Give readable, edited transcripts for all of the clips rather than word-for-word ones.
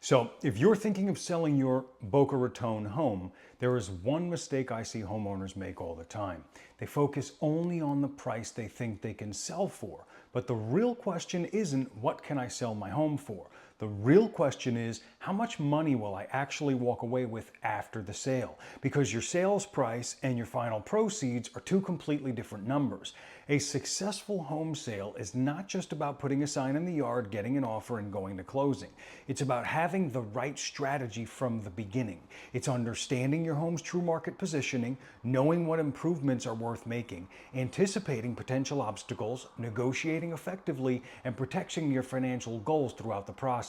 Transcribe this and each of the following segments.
So, if you're thinking of selling your Boca Raton home, there is one mistake I see homeowners make all the time. They focus only on the price they think they can sell for. But the real question isn't, what can I sell my home for? The real question is, how much money will I actually walk away with after the sale? Because your sales price and your final proceeds are two completely different numbers. A successful home sale is not just about putting a sign in the yard, getting an offer, and going to closing. It's about having the right strategy from the beginning. It's understanding your home's true market positioning, knowing what improvements are worth making, anticipating potential obstacles, negotiating effectively, and protecting your financial goals throughout the process.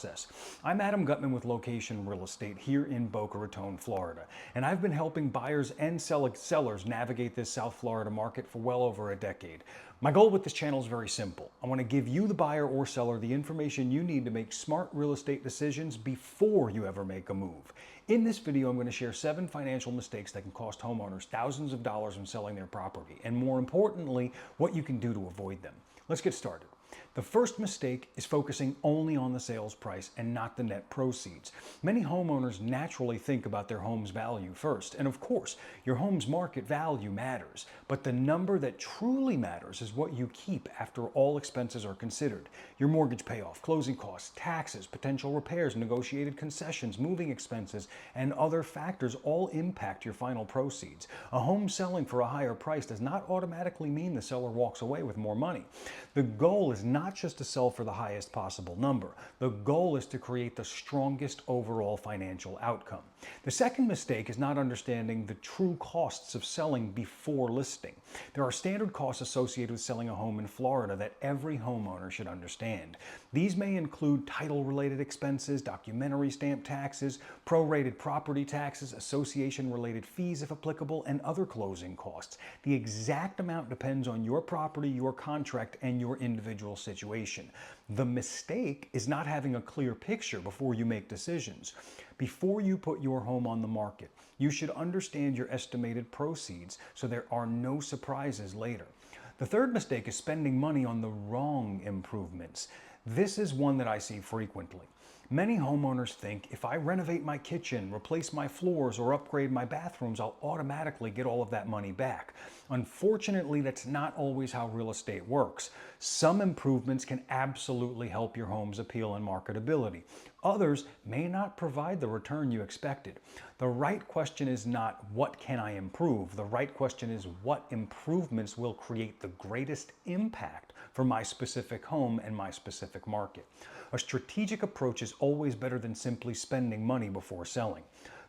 I'm Adam Gutman with Location Real Estate here in Boca Raton, Florida, and I've been helping buyers and sellers navigate this South Florida market for well over a decade. My goal with this channel is very simple. I want to give you, the buyer or seller, the information you need to make smart real estate decisions before you ever make a move. In this video, I'm going to share 7 financial mistakes that can cost homeowners thousands of dollars when selling their property, and more importantly, what you can do to avoid them. Let's get started. The first mistake is focusing only on the sales price and not the net proceeds. Many homeowners naturally think about their home's value first, and of course, your home's market value matters, but the number that truly matters is what you keep after all expenses are considered. Your mortgage payoff, closing costs, taxes, potential repairs, negotiated concessions, moving expenses, and other factors all impact your final proceeds. A home selling for a higher price does not automatically mean the seller walks away with more money. The goal is not just to sell for the highest possible number. The goal is to create the strongest overall financial outcome. The second mistake is not understanding the true costs of selling before listing. There are standard costs associated with selling a home in Florida that every homeowner should understand. These may include title-related expenses, documentary stamp taxes, prorated property taxes, association-related fees if applicable, and other closing costs. The exact amount depends on your property, your contract, and your individual situation. The mistake is not having a clear picture before you make decisions. Before you put your home on the market, you should understand your estimated proceeds so there are no surprises later. The third mistake is spending money on the wrong improvements. This is one that I see frequently. Many homeowners think if I renovate my kitchen, replace my floors, or upgrade my bathrooms, I'll automatically get all of that money back. Unfortunately, that's not always how real estate works. Some improvements can absolutely help your home's appeal and marketability. Others may not provide the return you expected. The right question is not, what can I improve? The right question is, what improvements will create the greatest impact for my specific home and my specific market? A strategic approach is always better than simply spending money before selling.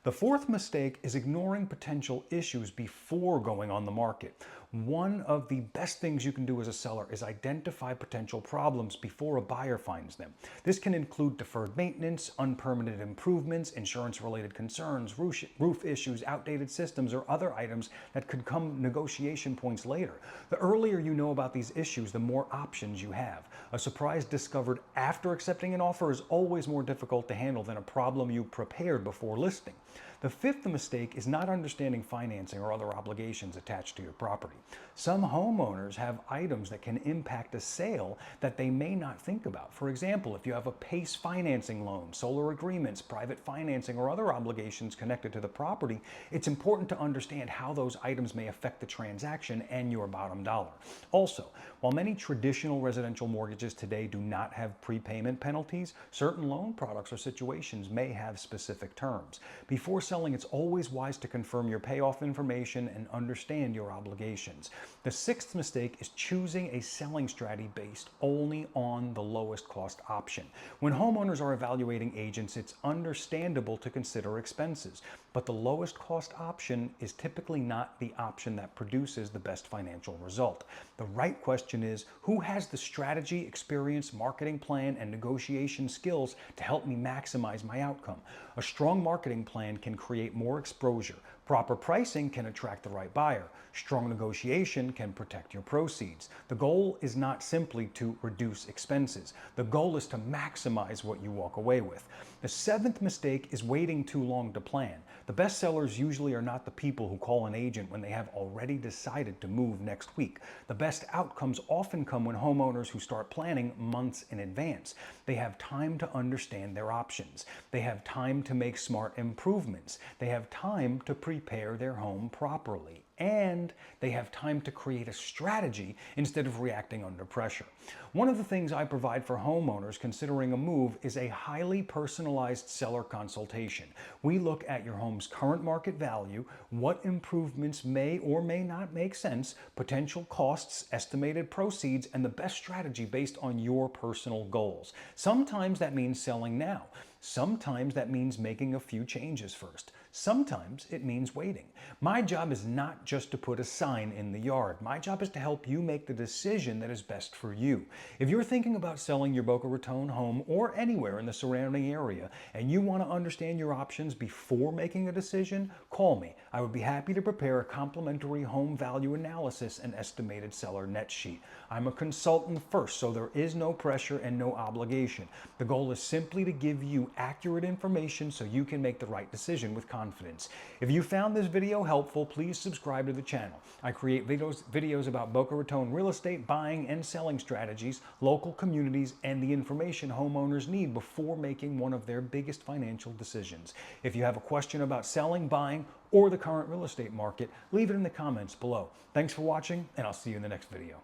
The fourth mistake is ignoring potential issues before going on the market. One of the best things you can do as a seller is identify potential problems before a buyer finds them. This can include deferred maintenance, unpermitted improvements, insurance-related concerns, roof issues, outdated systems, or other items that could come negotiation points later. The earlier you know about these issues, the more options you have. A surprise discovered after accepting an offer is always more difficult to handle than a problem you prepared before listing. The fifth mistake is not understanding financing or other obligations attached to your property. Some homeowners have items that can impact a sale that they may not think about. For example, if you have a PACE financing loan, solar agreements, private financing, or other obligations connected to the property, it's important to understand how those items may affect the transaction and your bottom dollar. Also, while many traditional residential mortgages today do not have prepayment penalties, certain loan products or situations may have specific terms. Before selling, it's always wise to confirm your payoff information and understand your obligations. The sixth mistake is choosing a selling strategy based only on the lowest cost option. When homeowners are evaluating agents, it's understandable to consider expenses, but the lowest cost option is typically not the option that produces the best financial result. The right question is, who has the strategy, experience, marketing plan, and negotiation skills to help me maximize my outcome? A strong marketing plan can create more exposure. Proper pricing can attract the right buyer. Strong negotiation can protect your proceeds. The goal is not simply to reduce expenses. The goal is to maximize what you walk away with. The seventh mistake is waiting too long to plan. The best sellers usually are not the people who call an agent when they have already decided to move next week. The best outcomes often come when homeowners who start planning months in advance. They have time to understand their options. They have time to make smart improvements. They have time to prepare their home properly. And they have time to create a strategy instead of reacting under pressure. One of the things I provide for homeowners considering a move is a highly personalized seller consultation. We look at your home's current market value, what improvements may or may not make sense, potential costs, estimated proceeds, and the best strategy based on your personal goals. Sometimes that means selling now. Sometimes that means making a few changes first. Sometimes it means waiting. My job is not just to put a sign in the yard. My job is to help you make the decision that is best for you. If you're thinking about selling your Boca Raton home or anywhere in the surrounding area and you want to understand your options before making a decision, call me. I would be happy to prepare a complimentary home value analysis and estimated seller net sheet. I'm a consultant first, so there is no pressure and no obligation. The goal is simply to give you accurate information so you can make the right decision with confidence. If you found this video helpful, please subscribe to the channel. I create videos about Boca Raton real estate buying and selling strategies, local communities, and the information homeowners need before making one of their biggest financial decisions. If you have a question about selling, buying, or the current real estate market, leave it in the comments below. Thanks for watching, and I'll see you in the next video.